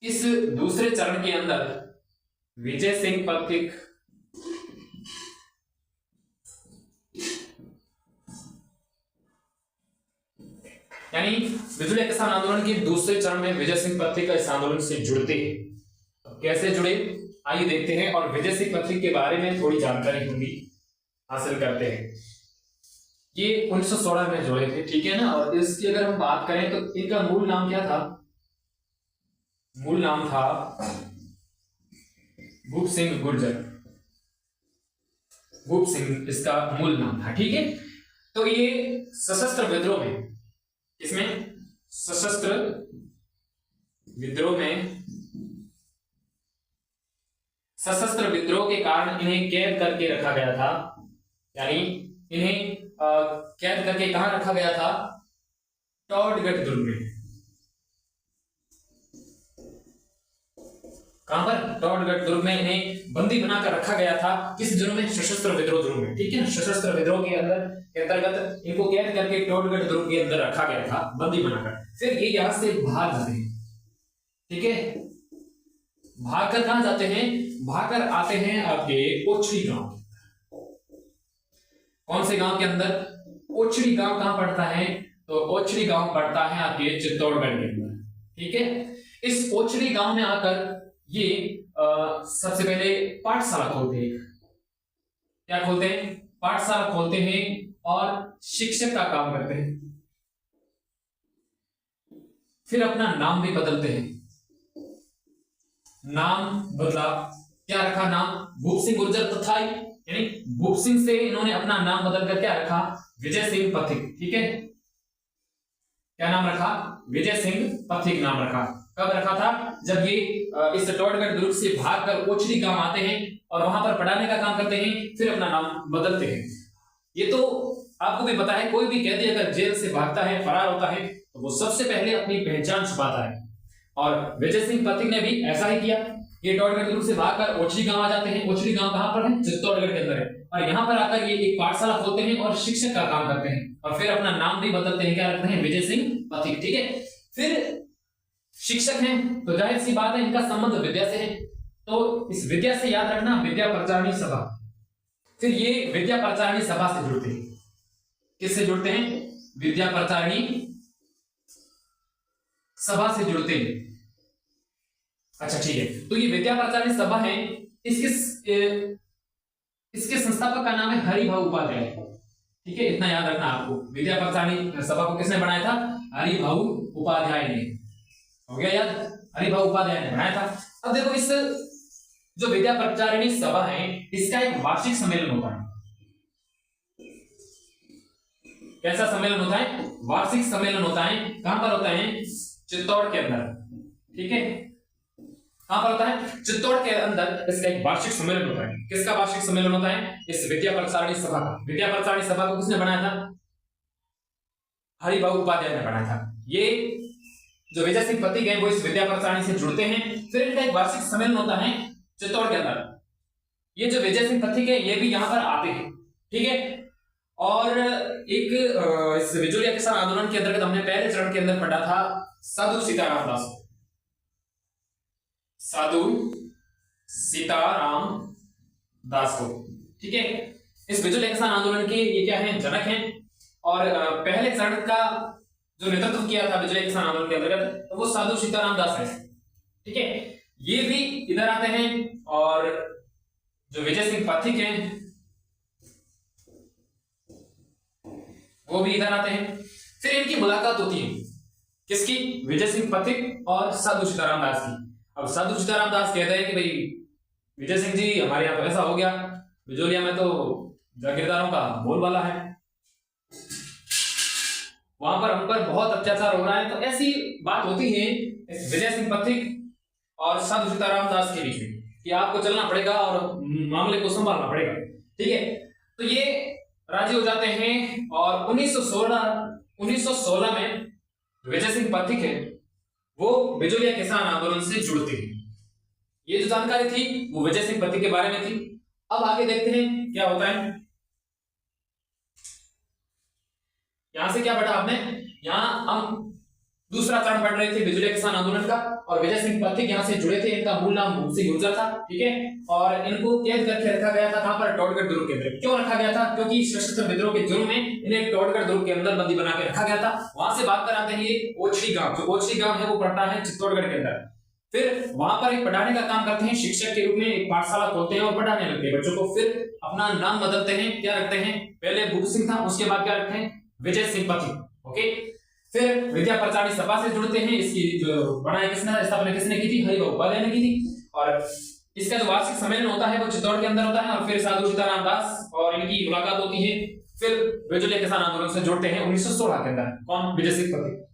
इस दूसरे चरण के अंदर विजय सिंह पथिक यानी विजुलिया किसान आंदोलन के दूसरे चरण में विजय सिंह पथिक इस आंदोलन से जुड़ते हैं। कैसे जुड़े आइए देखते हैं और विजय सिंह पथिक के बारे में थोड़ी जानकारी हम भी हासिल करते हैं। ये 1916 में जुड़े थे, ठीक है ना। और इसकी अगर हम बात करें तो इनका मूल नाम क्या था? मूल नाम था भूप सिंह गुर्जर। भूप सिंह इसका मूल नाम था, ठीक है। तो ये सशस्त्र विद्रोह में, इसमें सशस्त्र विद्रोह के कारण इन्हें कैद करके रखा गया था। यानी इन्हें कैद करके कहां रखा गया था? टॉडगढ़ दुर्ग में। कहां पर? टॉडगढ़ दुर्ग में इन्हें बंदी बनाकर रखा गया था। किस जुर्म में? सशस्त्र विद्रोह जुर्म में, ठीक है ना। सशस्त्र विद्रोह के अंतर्गत इनको कैद करके टॉडगढ़ दुर्ग के अंदर रखा गया था, बंदी बनाकर। फिर ये यहां से भाग जाते हैं, ठीक है। भागकर कहां जाते हैं? भागकर आते हैं आपके ओछड़ी गांव। कौन से गांव के अंदर? ओछड़ी गांव कहां पड़ता है? तो ओछड़ी गांव पड़ता है आपके चित्तौड़गढ़ के अंदर, ठीक है। इस ओछड़ी गांव में आकर ये सबसे पहले पाठशाला खोलते हैं। क्या खोलते हैं? पाठशाला खोलते हैं और शिक्षक का काम करते हैं। फिर अपना नाम भी बदलते हैं। नाम बदला, क्या रखा नाम? भूप सिंह गुर्जर तथा, यानी भूप सिंह से इन्होंने अपना नाम बदलकर क्या रखा? विजय सिंह पथिक, ठीक है। क्या नाम रखा? विजय सिंह पथिक नाम रखा। कब रखा था? जब ये इस टॉडगढ़ दुर्ग से भागकर ओछड़ी गांव आते हैं और वहां पर पढ़ाने का काम करते हैं, फिर अपना नाम बदलते हैं। ये तो आपको भी पता है, कोई भी कैदी अगर जेल से भागता है, फरार होता है, तो वो सबसे पहले अपनी पहचान छुपाता है। और विजय सिंह पथिक ने भी ऐसा ही किया। ये टॉडगढ़ दुर्ग से भागकर ओछड़ी गांव आ जाते हैं। ओछड़ी गांव कहां पर है? चित्तौड़गढ़ के अंदर है। और यहाँ पर आकर ये एक पाठशाला खोलते हैं और शिक्षक का काम करते हैं और फिर अपना नाम भी बदलते हैं। क्या रखते हैं? विजय सिंह पथिक, ठीक है। फिर शिक्षक हैं तो जाहिर सी बात है इनका संबंध विद्या से है, तो इस विद्या से याद रखना विद्या प्रचारिणी सभा। फिर ये विद्या प्रचारिणी सभा से जुड़ते हैं। किससे जुड़ते हैं? विद्या प्रचारिणी सभा से जुड़ते हैं। अच्छा ठीक है, तो ये विद्या प्रचारिणी सभा है। इसके संस्थापक का नाम है हरिभाऊ उपाध्याय, ठीक है। इतना याद रखना आपको। विद्या प्रचारिणी सभा को किसने बनाया था? हरिभाऊ उपाध्याय ने। हो गया याद? हरिभाऊ उपाध्याय ने बनाया था। अब देखो, इस जो विद्या प्रचारिणी सभा है, इसका एक वार्षिक सम्मेलन होता है। कैसा सम्मेलन होता है? वार्षिक सम्मेलन होता है। कहां पर होता है? चित्तौड़ के अंदर, ठीक है। कहां पर होता है? चित्तौड़ के अंदर इसका एक वार्षिक सम्मेलन होता है। किसका वार्षिक सम्मेलन होता है? इस विद्या प्रचारिणी सभा का। विद्या प्रचारिणी सभा को किसने बनाया था? हरिभाऊ उपाध्याय ने बनाया था। ये जो विजय सिंह पथिक है वो इस विद्या प्रचारिणी से जुड़ते हैं। फिर इनका एक वार्षिक सम्मेलन होता है चित्तौड़ के अंदर। ये जो विजय सिंह पथिक है ये भी यहां पर आते हैं, ठीक है। और एक इस विजुलिया किसान आंदोलन के अंतर्गत हमने पहले चरण के अंदर पढ़ा था साधु सीताराम दास को। साधु सीताराम दास को, ठीक है। इस विजुलिया किसान आंदोलन के ये क्या है? जनक हैं। और पहले चरण का जो नेतृत्व किया था विजुलिया किसान आंदोलन के अंतर्गत, तो वो साधु सीताराम दास है, ठीक है। ये भी इधर आते हैं और जो विजय सिंह पथिक हैं वो भी इधर आते हैं। फिर इनकी मुलाकात होती है। किसकी? विजय सिंह पथिक और साधु सीताराम दास की। अब साधु सीताराम दास कहते हैं कि भाई विजय सिंह जी, हमारे यहाँ तो ऐसा हो गया, विजोलिया में तो जागीरदारों का बोलबाला है, वहां पर हम पर बहुत अत्याचार हो रहा है। तो ऐसी बात होती है इस विजय सिंह पथिक और साधु सीताराम दास के बीच में कि आपको चलना पड़ेगा और मामले को संभालना पड़ेगा, ठीक है। तो ये राजी हो जाते हैं और 1916 में विजय सिंह पथिक है वो विजुलिया किसान आंदोलन से जुड़ते हैं। ये जो जानकारी थी वो विजय सिंह पथिक के बारे में थी। अब आगे देखते हैं क्या होता है। यहां से क्या पढ़ा आपने? यहां हम दूसरा चरण पढ़ रहे थे बिजली किसान आंदोलन का, और विजय सिंह पथिक यहाँ से जुड़े थे। इनका मूल नाम भूप सिंह गुर्जर था, ठीक है। और इनको कैद करके रखा गया था, कहां पर, टोडगढ़ दुर्ग के अंदर। क्यों रखा गया था? क्योंकि सशस्त्र विद्रोह के जुर्म में इन्हें टोडगढ़ दुर्ग के अंदर बंदी बना के रखा गया था। वहां से बात कर आते हैं ये ओछली गांव, जो ओछली गांव है वो पड़ता है चित्तौड़गढ़ के अंदर। फिर वहां पर एक पढ़ाने का काम करते हैं, शिक्षक के रूप में एक पाठशाला खोलते हैं और पढ़ाने लगते हैं बच्चों को। फिर अपना नाम बदलते हैं, क्या रखते हैं, पहले भूप सिंह था, उसके बाद क्या रखते हैं, विजय सिंह पथिक। ओके, फिर विद्या प्रचारी सभा से जुड़ते हैं। इसकी जो बनाए किसने, स्थापना किसने की थी, हरिभाऊ उपाध्याय ने की थी। और इसका जो वार्षिक सम्मेलन होता है वो चित्तौड़ के अंदर होता है। और फिर साधु सीताराम दास और इनकी मुलाकात होती है। फिर विजय किसान आंदोलन से जुड़ते हैं 1916 के अंदर। कौन? विजय सिंह पथिक।